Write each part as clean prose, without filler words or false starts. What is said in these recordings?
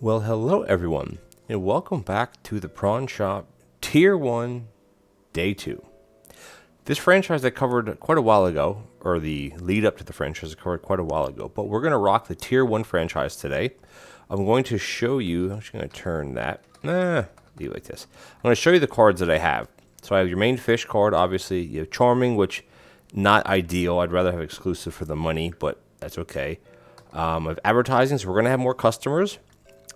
Well, hello everyone, and welcome back to the Prawn Shop Tier 1, Day 2. This franchise I covered quite a while ago, or the lead up to the franchise I covered quite a while ago, but we're going to rock the Tier 1 franchise today. I'm going to show you, I'm just going to turn that, leave it like this. I'm going to show you the cards that I have. So I have your main fish card, obviously. You have Charming, which not ideal. I'd rather have exclusive for the money, but that's okay. I have Advertising, so we're going to have more customers.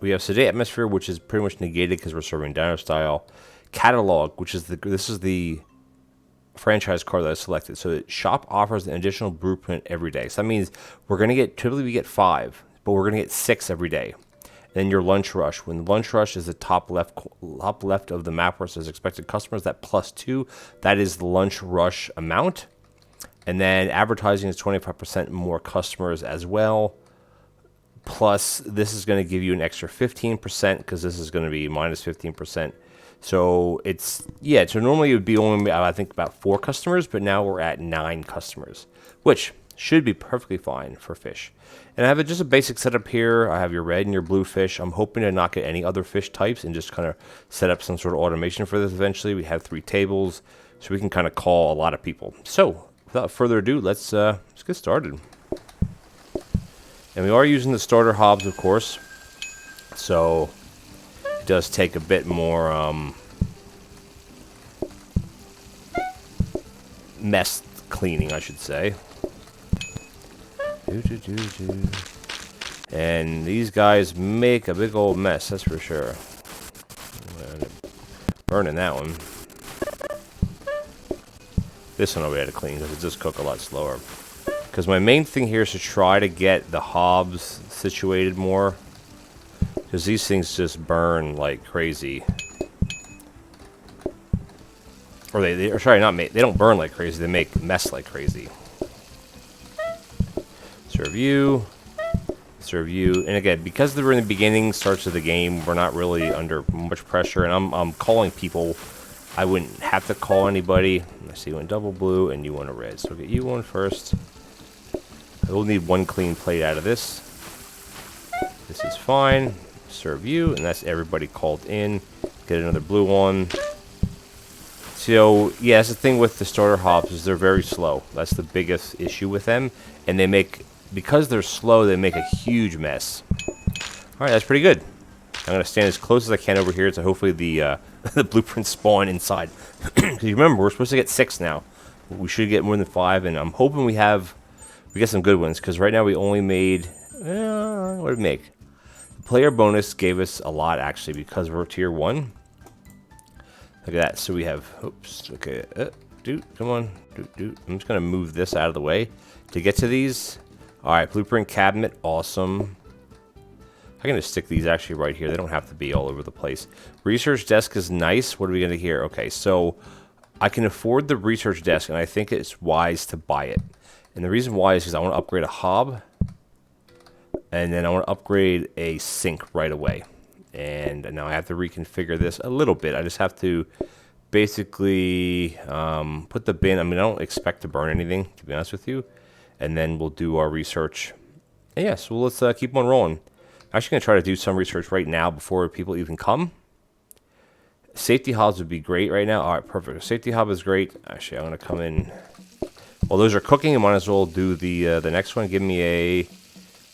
We have Sedate Atmosphere, which is pretty much negated because we're serving diner style. Catalog, which is this is the franchise card that I selected. So the shop offers an additional blueprint every day. So that means we're going to get, typically we get 5, but we're going to get 6 every day. Then your lunch rush. When the lunch rush is the top left of the map where it says expected customers, that +2, that is the lunch rush amount. And then advertising is 25% more customers as well. Plus, this is going to give you an extra 15% because this is going to be minus 15%. So it's, yeah, so normally it would be only, I think, about 4 customers, but now we're at 9 customers, which should be perfectly fine for fish. And I have just a basic setup here. I have your red and your blue fish. I'm hoping to not get any other fish types and just kind of set up some sort of automation for this eventually. We have 3 tables, so we can kind of call a lot of people. So without further ado, let's get started. And we are using the starter hobs, of course, so it does take a bit more mess cleaning, I should say. And these guys make a big old mess, that's for sure. Burning that one. This one over here to clean because it does cook a lot slower. Because my main thing here is to try to get the hobs situated more. Because these things just burn like crazy. Or they don't burn like crazy, they make mess like crazy. Serve you. Serve you. And again, because we're in the beginning starts of the game, we're not really under much pressure. And I'm calling people. I wouldn't have to call anybody. I see you want double blue and you want a red. So I'll get you one first. We'll need 1 clean plate out of this. This is fine. Serve you, and that's everybody called in. Get another blue one. So, yeah, that's the thing with the starter hobs is they're very slow. That's the biggest issue with them. And they make, because they're slow, they make a huge mess. Alright, that's pretty good. I'm going to stand as close as I can over here so hopefully the the blueprints spawn inside. Because you remember, we're supposed to get 6 now. We should get more than 5, and I'm hoping we get some good ones, because right now we only made, what did we make? The player bonus gave us a lot, actually, because we're tier 1. Look at that. So we have, oops, okay, come on, I'm just going to move this out of the way to get to these. Alright, blueprint cabinet, awesome. I'm going to stick these actually right here. They don't have to be all over the place. Research desk is nice. What are we going to hear? Okay, so I can afford the research desk, and I think it's wise to buy it. And the reason why is because I want to upgrade a hob, and then I want to upgrade a sink right away. And now I have to reconfigure this a little bit. I just have to basically put the bin. I mean, I don't expect to burn anything, to be honest with you. And then we'll do our research. And yeah, so let's keep on rolling. I'm actually going to try to do some research right now before people even come. Safety hobs would be great right now. All right, perfect. Safety hob is great. Actually, I'm going to come in. While those are cooking, I might as well do the next one. Give me a,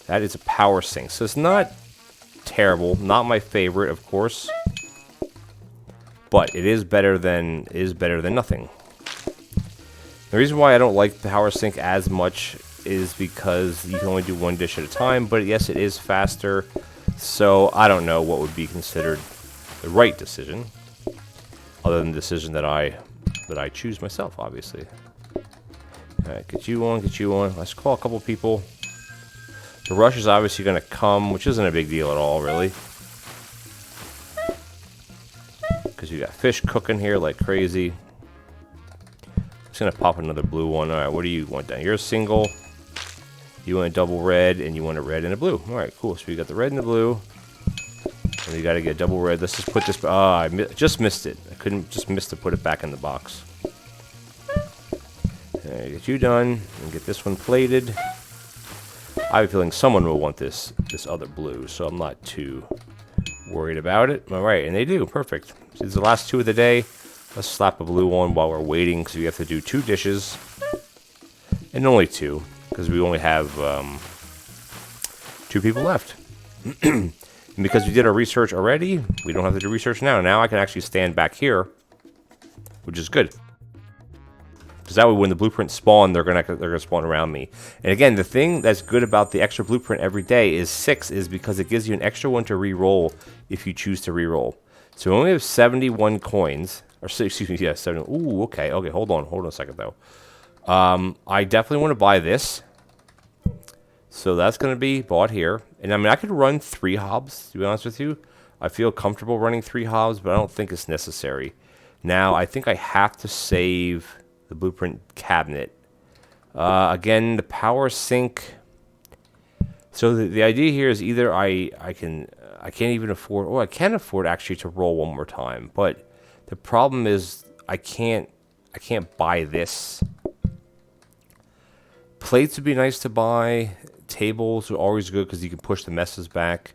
that is a power sink. So it's not terrible, not my favorite, of course, but it is better than nothing. The reason why I don't like the power sink as much is because you can only do 1 dish at a time. But yes, it is faster. So I don't know what would be considered the right decision, other than the decision that I choose myself, obviously. Alright, get you on. Let's call a couple people. The rush is obviously going to come, which isn't a big deal at all, really. Because you got fish cooking here like crazy. Just going to pop another blue one. Alright, what do you want down? You're a single. You want a double red, and you want a red and a blue. Alright, cool. So we got the red and the blue. And we got to get double red. Let's just put this... I just missed it. I just missed to put it back in the box. Get you done, and get this one plated. I have a feeling someone will want this other blue, so I'm not too Worried about it? All right, and they do. Perfect. So these are the last 2 of the day. Let's slap a blue on while we're waiting, because we have to do 2 dishes. And only 2, because we only have 2 people left. And because we did our research already, we don't have to do research now. Now I can actually stand back here, which is good. Because that way when the blueprints spawn, they're gonna spawn around me. And again, the thing that's good about the extra blueprint every day is 6, is because it gives you an extra one to re-roll if you choose to re-roll. So we only have 71 coins. Or excuse me, yeah, 70. Ooh, okay, hold on a second though. I definitely want to buy this. So that's going to be bought here. And I mean, I could run 3 hobs, to be honest with you. I feel comfortable running 3 hobs, but I don't think it's necessary. Now, I think I have to save the blueprint cabinet. Again, the power sink. So the idea here is either I can't even afford, I can afford actually to roll one more time, but the problem is I can't buy this. Plates would be nice to buy. Tables are always good because you can push the messes back.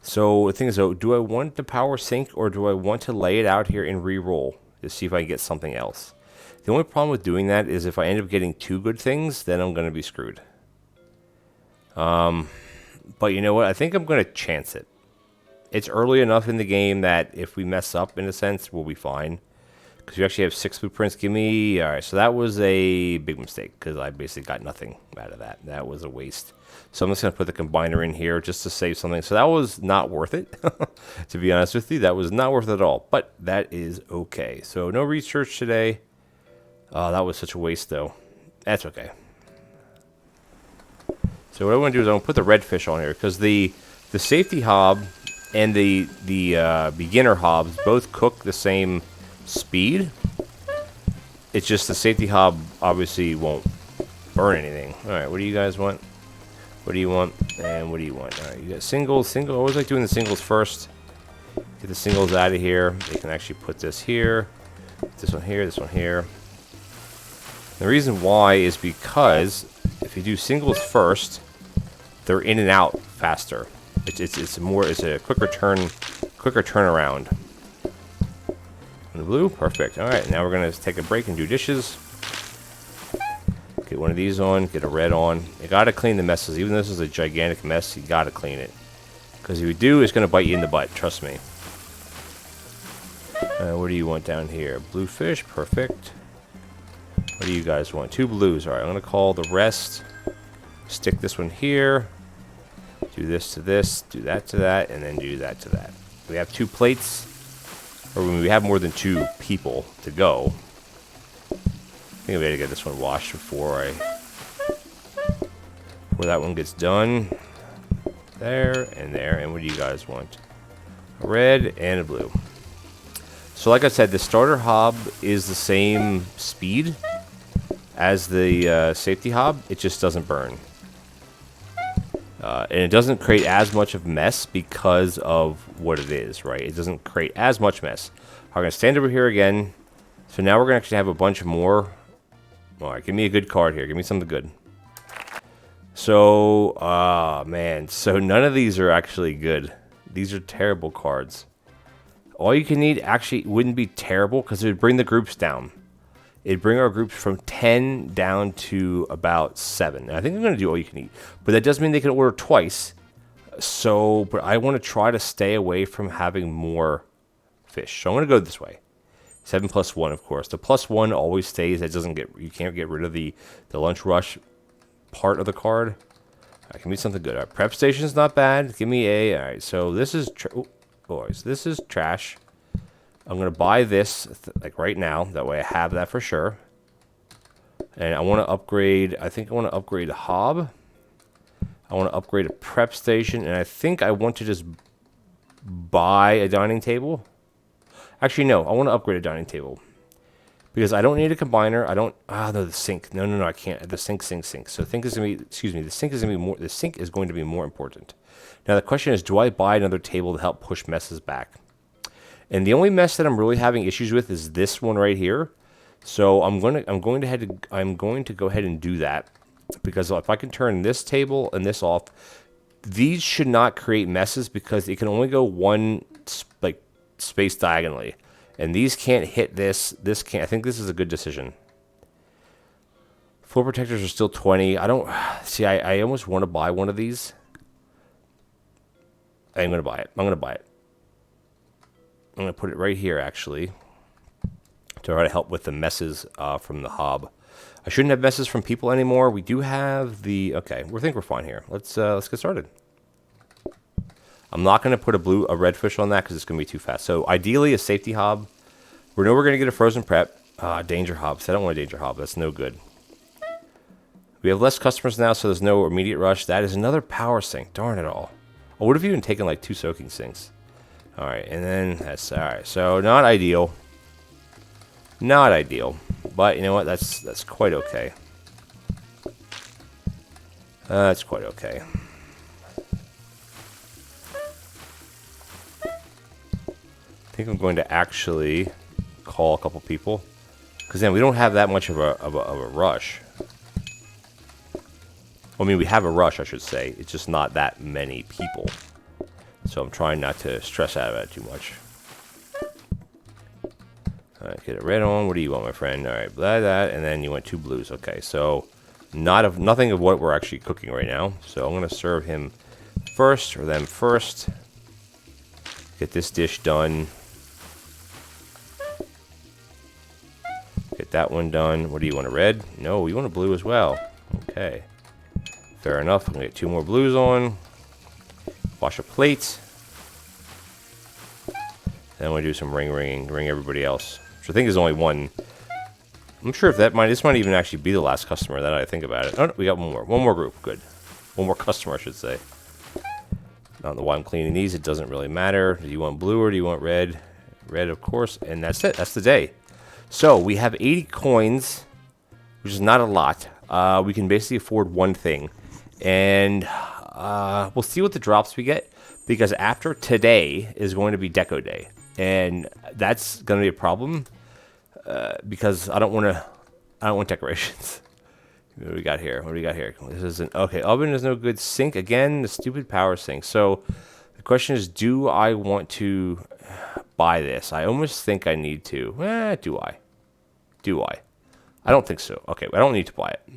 So the thing is, though, do I want the power sink or do I want to lay it out here and re-roll to see if I can get something else? The only problem with doing that is if I end up getting 2 good things, then I'm going to be screwed. But you know what? I think I'm going to chance it. It's early enough in the game that if we mess up, in a sense, we'll be fine. Because we actually have 6 blueprints. Give me... Alright, so that was a big mistake. Because I basically got nothing out of that. That was a waste. So I'm just going to put the combiner in here just to save something. So that was not worth it. To be honest with you, that was not worth it at all. But that is okay. So no research today. Oh, that was such a waste, though. That's okay. So what I want to do is I'm going to put the red fish on here. Because the safety hob and the beginner hobs both cook the same speed. It's just the safety hob obviously won't burn anything. Alright, what do you guys want? What do you want? And what do you want? Alright, you got singles. I always like doing the singles first. Get the singles out of here. They can actually put this here. This one here, this one here. The reason why is because if you do singles first, they're in and out faster. It's a quicker turnaround. The blue, perfect. All right, now we're gonna take a break and do dishes. Get one of these on, get a red on. You gotta clean the messes. Even though this is a gigantic mess, you gotta clean it. Because if you do, it's gonna bite you in the butt. Trust me. What do you want down here? Blue fish, perfect. What do you guys want? 2 blues. All right, I'm gonna call the rest. Stick this one here. Do this to this. Do that to that, and then do that to that. We have 2 plates. Or when we have more than 2 people to go. I think we gotta get this one washed before that one gets done. There and there. And what do you guys want? A red and a blue. So like I said, the starter hob is the same speed as the safety hob. It just doesn't burn. And it doesn't create as much of a mess because of what it is, right? It doesn't create as much mess. I'm going to stand over here again. So now we're going to actually have a bunch more. All right, give me a good card here. Give me something good. So, man. So none of these are actually good. These are terrible cards. All you can need actually wouldn't be terrible because it would bring the groups down. It'd bring our groups from 10 down to about 7. And I think I'm going to do all you can eat. But that does mean they can order twice. So, but I want to try to stay away from having more fish. So I'm going to go this way. 7 plus 1, of course. The plus 1 always stays. That doesn't get, you can't get rid of the lunch rush part of the card. Alright, give me something good. Alright, prep station's not bad. Give me a, alright, so this is, boys, this is trash. I'm going to buy this, like, right now. That way I have that for sure. And I want to upgrade, I think I want to upgrade a hob. I want to upgrade a prep station. And I think I want to just buy a dining table. Actually, no, I want to upgrade a dining table. Because I don't need a combiner. I don't, no, the sink. No, I can't. The sink. So the sink is going to be, the sink is going to be more important. Now the question is, do I buy another table to help push messes back? And the only mess that I'm really having issues with is this one right here. So I'm going to go ahead and do that, because if I can turn this table and this off, these should not create messes because it can only go one like space diagonally, and these can't hit this. This can't. I think this is a good decision. Floor protectors are still 20. I don't see. I almost want to buy one of these. I'm gonna buy it. I'm gonna put it right here actually to try to help with the messes from the hob. I shouldn't have messes from people anymore. We do have the okay. We think we're fine here. Let's get started. I'm not gonna put a red fish on that because it's gonna be too fast. So ideally a safety hob. We know we're gonna get a frozen prep. Danger hobs. I don't want a danger hob. That's no good. We have less customers now, so there's no immediate rush. That is another power sink. Darn it all. I would have even taken like 2 soaking sinks. All right, and then that's all right. So not ideal. Not ideal, but you know what? That's quite okay. That's quite okay. I think I'm going to actually call a couple people because then we don't have that much of a rush. I mean, we have a rush, I should say. It's just not that many people. So I'm trying not to stress out about it too much. Alright, get it red on. What do you want, my friend? Alright, blah, that. And then you want 2 blues. Okay, so nothing of what we're actually cooking right now. So I'm going to serve him first, or them first. Get this dish done. Get that one done. What do you want, a red? No, you want a blue as well. Okay. Fair enough. I'm going to get 2 more blues on. Wash a plate. Then we'll do some ring everybody else. Which I think is only one. I'm sure if this might even actually be the last customer that I think about it. Oh, no, we got one more. One more group. Good. One more customer, I should say. I don't know why I'm cleaning these. It doesn't really matter. Do you want blue or do you want red? Red, of course. And that's it. That's the day. So we have 80 coins, which is not a lot. We can basically afford one thing. And we'll see what the drops we get, because after today is going to be Deco Day, and that's going to be a problem because I don't want decorations. What do we got here? What do we got here? This isn't okay. Oven is no good. Sink again. The stupid power sink. So the question is, do I want to buy this? I almost think I need to. Do I? Do I? I don't think so. Okay, I don't need to buy it.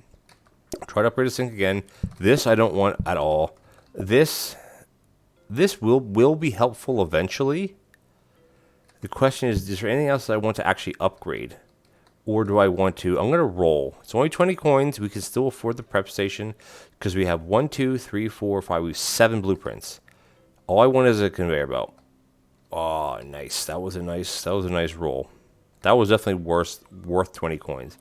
Try to upgrade the sink again. This I don't want at all. This will be helpful eventually. The question is there anything else that I want to actually upgrade? Or do I want to... I'm going to roll. It's only 20 coins. We can still afford the prep station because we have 1, 2, 3, 4, 5. We have 7 blueprints. All I want is a conveyor belt. Oh, nice. That was a nice roll. That was definitely worth 20 coins.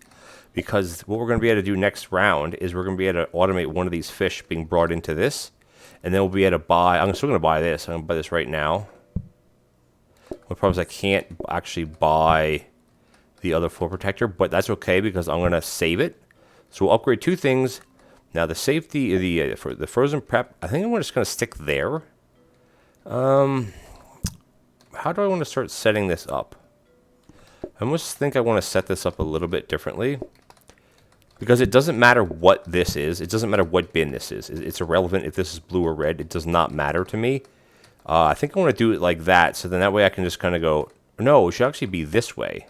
Because what we're going to be able to do next round is we're going to be able to automate one of these fish being brought into this. And then we'll be able to buy... I'm still going to buy this. I'm going to buy this right now. The problem is I can't actually buy the other floor protector, but that's okay because I'm going to save it. So we'll upgrade 2 things. Now the safety, for the frozen prep, I think I'm just going to stick there. How do I want to start setting this up? I almost think I want to set this up a little bit differently. Because it doesn't matter what this is. It doesn't matter what bin this is. It's irrelevant if this is blue or red. It does not matter to me. I think I want to do it like that. So then that way I can just kind of go, no, it should actually be this way.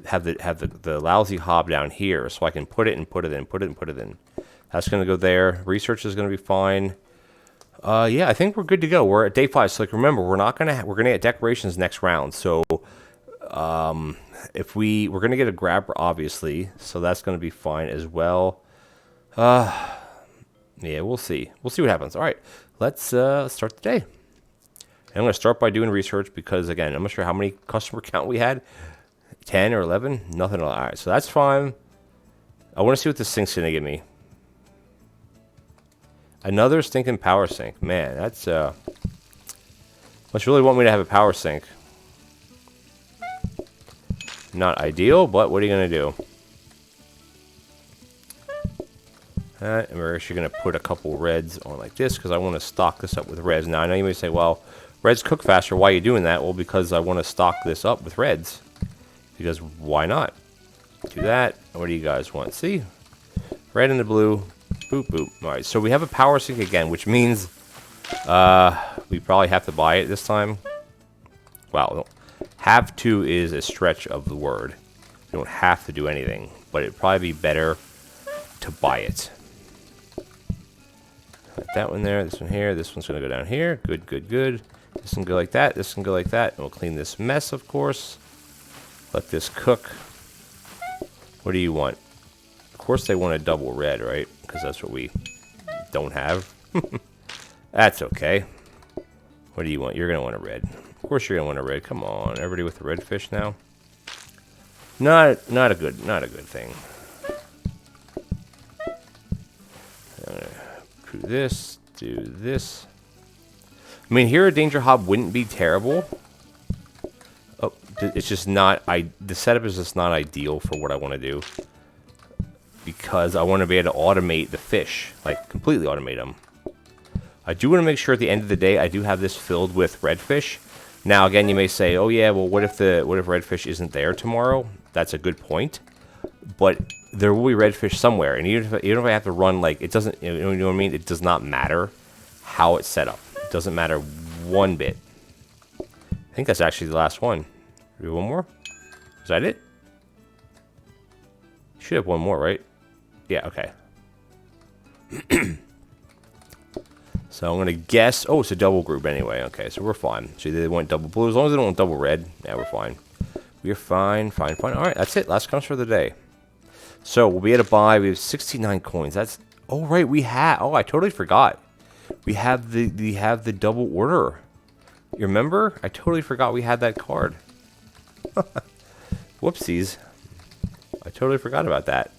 Have the lousy hob down here. So I can put it and put it in, put it and put it in. That's going to go there. Research is going to be fine. Yeah, I think we're good to go. We're at day 5. So like, remember, we're going to get decorations next round. So... if we're going to get a grabber, obviously, so that's going to be fine as well. Yeah, we'll see. We'll see what happens. All right, let's start the day. And I'm going to start by doing research because, again, I'm not sure how many customer count we had. 10 or 11? Nothing. All right, so that's fine. I want to see what this sink's going to give me. Another stinking power sink. Man, that's... must really want me to have a power sink. Not ideal, but what are you going to do? And we're actually going to put a couple reds on like this because I want to stock this up with reds. Now, I know you may say, well, reds cook faster. Why are you doing that? Well, because I want to stock this up with reds. Because why not? Do that. What do you guys want? See? Red and the blue. Boop, boop. All right, so we have a power sink again, which means we probably have to buy it this time. Wow, have to is a stretch of the word. You don't have to do anything, but it'd probably be better to buy it. Put that one there, this one here, this one's going to go down here. Good, good, good. This can go like that, this can go like that. And we'll clean this mess, of course. Let this cook. What do you want? Of course they want a double red, right? Because that's what we don't have. That's okay. What do you want? You're going to want a red. Of course you're going to want a red. Come on, everybody with the red fish now. Not a good thing. Do this, do this. I mean, here a danger hob wouldn't be terrible. Oh, it's just not. The setup is just not ideal for what I want to do, because I want to be able to automate the fish, like completely automate them. I do want to make sure at the end of the day I do have this filled with redfish. Now again, you may say, "Oh yeah, well what if redfish isn't there tomorrow?" That's a good point, but there will be redfish somewhere, and even if I have to run, like, it doesn't, you know what I mean? It does not matter how it's set up. It doesn't matter one bit. I think that's actually the last one. Do we have one more? Is that it? Should have one more, right? Yeah, okay. So I'm going to guess... Oh, it's a double group anyway. Okay, so we're fine. So they want double blue. As long as they don't want double red, yeah, we're fine. We're fine, fine, fine. All right, that's it. Last comes for the day. So we'll be able to buy... We have 69 coins. That's... Oh, right, we have... Oh, I totally forgot. We have the double order. You remember? I totally forgot we had that card. Whoopsies. I totally forgot about that.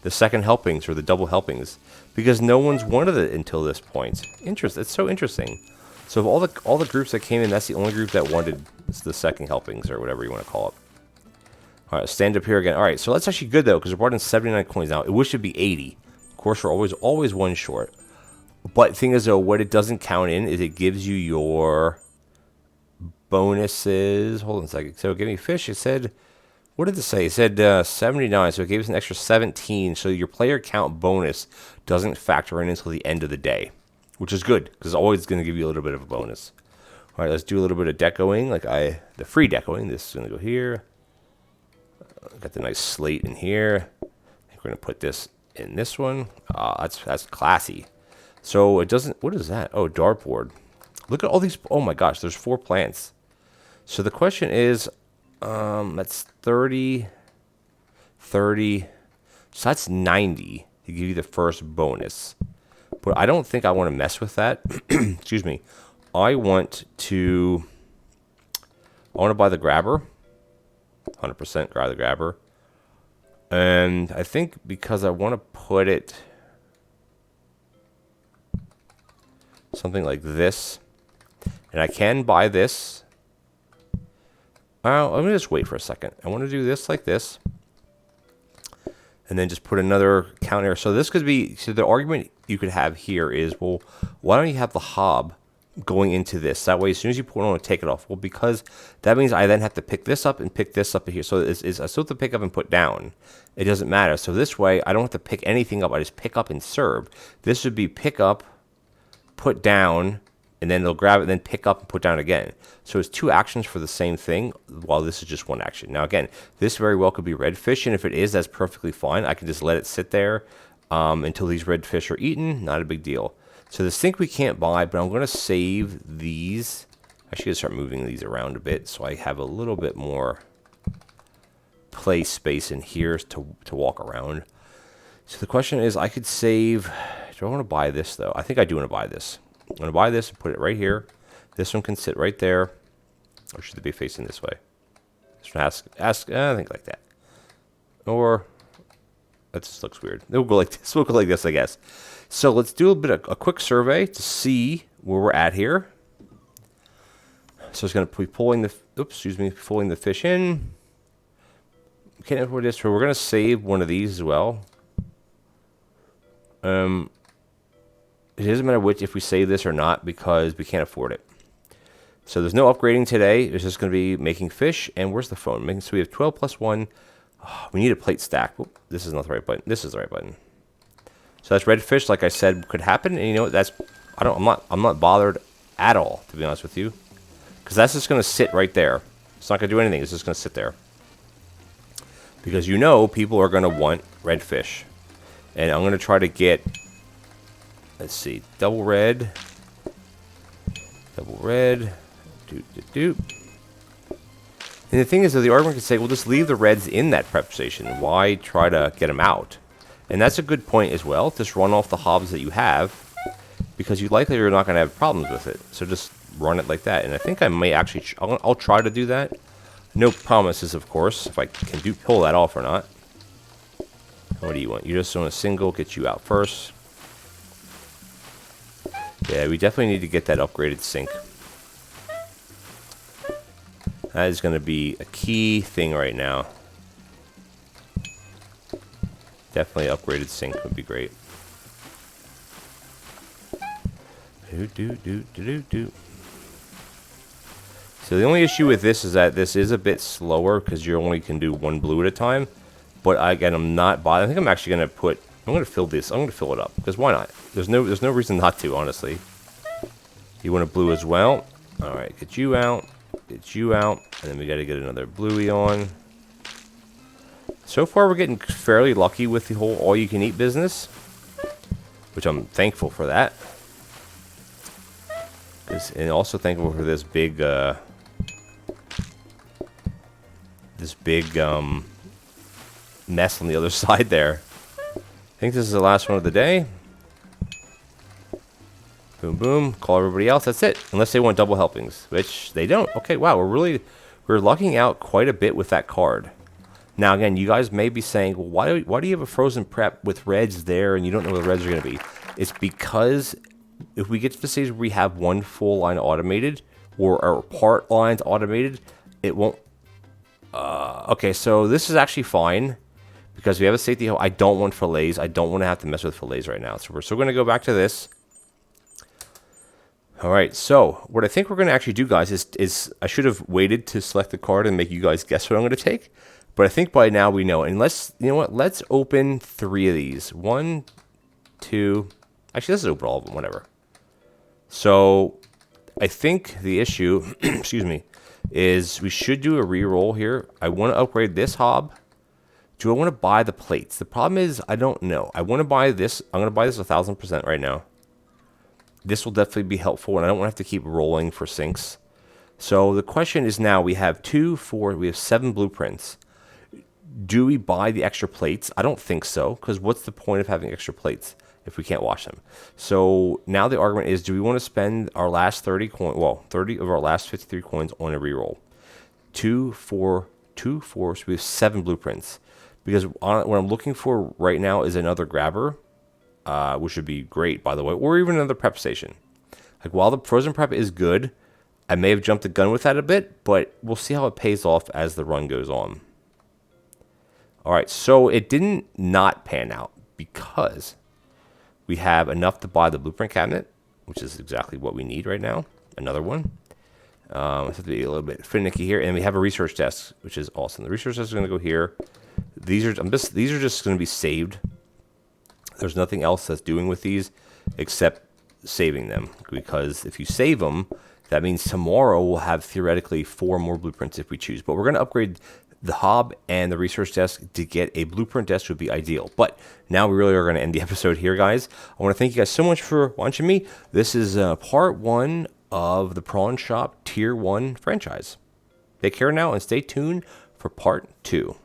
The second helpings or the double helpings, because no one's wanted it until this point. It's so interesting. So of all the groups that came in, that's the only group that wanted the second helpings or whatever you want to call it. All right, stand up here again. All right, so that's actually good though, because we're brought in 79 coins now. It wish it'd be 80. Of course, we're always one short. But the thing is though, what it doesn't count in is it gives you your bonuses. Hold on a second. So give me fish. It said, what did it say? It said 79, so it gave us an extra 17. So your player count bonus doesn't factor in until the end of the day, which is good, because it's always going to give you a little bit of a bonus. All right, let's do a little bit of decoing, the free decoing. This is going to go here. Got the nice slate in here. I think we're going to put this in this one. That's classy. So it doesn't, what is that? Oh, dartboard. Look at all these, oh my gosh, there's 4 plants. So the question is, that's 30, 30, so that's 90 to give you the first bonus. But I don't think I want to mess with that. Excuse me. I want to buy the grabber. 100% grab the grabber. And I think because I want to put it something like this, and I can buy this. Let me just wait for a second. I want to do this like this, and then just put another counter. So this could be, so the argument you could have here is, well, why don't you have the hob going into this? That way, as soon as you put it on, take it off. Well, because that means I then have to pick this up and pick this up here. So I still have to pick up and put down. It doesn't matter. So this way, I don't have to pick anything up. I just pick up and serve. This would be pick up, put down, and then they'll grab it and then pick up and put down again. So it's 2 actions for the same thing, while this is just 1 action. Now again, this very well could be red fish, and if it is, that's perfectly fine. I can just let it sit there until these red fish are eaten. Not a big deal. So the sink we can't buy, but I'm going to save these. I should start moving these around a bit so I have a little bit more play space in here to walk around. So the question is, I could save... Do I want to buy this, though? I think I do want to buy this. I'm going to buy this and put it right here. This one can sit right there. Or should it be facing this way? This one ask I think like that. Or, that just looks weird. We'll go like this. We'll go like this, I guess. So let's do a quick survey to see where we're at here. So it's going to be pulling the fish in. Can't afford this. So we're going to save one of these as well. It doesn't matter if we save this or not, because we can't afford it. So there's no upgrading today. It's just going to be making fish. And where's the phone? So we have 12 plus 1. Oh, we need a plate stack. Oop, this is not the right button. This is the right button. So that's redfish, like I said, could happen. And you know what? That's I'm not bothered at all, to be honest with you, because that's just going to sit right there. It's not going to do anything. It's just going to sit there. Because you know people are going to want redfish. And I'm going to try to get, let's see, double red. Double red. Doop, doop, doop. And the thing is that the argument can say, well, just leave the reds in that prep station. Why try to get them out? And that's a good point as well. Just run off the hobs that you have, because you likely are not going to have problems with it. So just run it like that. And I think I may actually, I'll try to do that. No promises, of course, if I can pull that off or not. What do you want? You just want a single, get you out first. Yeah, we definitely need to get that upgraded sink. That is going to be a key thing right now. Definitely upgraded sink would be great. So the only issue with this is that this is a bit slower because you only can do one blue at a time. But again, I'm not bothered. I think I'm actually going to I'm going to fill this. I'm going to fill it up because why not? There's no reason not to, honestly. You want a blue as well? All right, get you out, and then we got to get another bluey on. So far, we're getting fairly lucky with the whole all-you-can-eat business, which I'm thankful for that. And also thankful for this big mess on the other side there. I think this is the last one of the day. Boom, boom. Call everybody else. That's it. Unless they want double helpings, which they don't. Okay, wow. We're lucking out quite a bit with that card. Now, again, you guys may be saying, well, why do you have a frozen prep with reds there and you don't know where the reds are going to be? It's because if we get to the stage where we have one full line automated or our part lines automated, it won't. Okay, so this is actually fine because we have a safety hole. I don't want fillets. I don't want to have to mess with fillets right now. So we're still going to go back to this. All right, so what I think we're going to actually do, guys, is I should have waited to select the card and make you guys guess what I'm going to take. But I think by now we know. And you know what? Let's open 3 of these. 1, 2. Actually, let's open all of them, whatever. So I think the issue, excuse me, is we should do a reroll here. I want to upgrade this hob. Do I want to buy the plates? The problem is I don't know. I want to buy this. I'm going to buy this 1,000% right now. This will definitely be helpful, and I don't want to have to keep rolling for sinks. So the question is now, we have 7 blueprints. Do we buy the extra plates? I don't think so, because what's the point of having extra plates if we can't wash them? So now the argument is, do we want to spend our last 30 of our last 53 coins on a reroll? 2, 4, 2, 4, so we have 7 blueprints. Because what I'm looking for right now is another grabber. Which would be great, by the way, or even another prep station. Like, while the frozen prep is good, I may have jumped the gun with that a bit, but we'll see how it pays off as the run goes on. All right, so it didn't not pan out because we have enough to buy the blueprint cabinet, which is exactly what we need right now. Another one. I have to be a little bit finicky here, and we have a research desk, which is awesome. The research desk is going to go here. These are just going to be saved. There's nothing else that's doing with these except saving them, because if you save them, that means tomorrow we'll have theoretically 4 more blueprints if we choose. But we're going to upgrade the hob and the research desk to get a blueprint desk would be ideal. But now we really are going to end the episode here, guys. I want to thank you guys so much for watching me. This is part 1 of the Prawn Shop Tier 1 franchise. Take care now and stay tuned for part 2.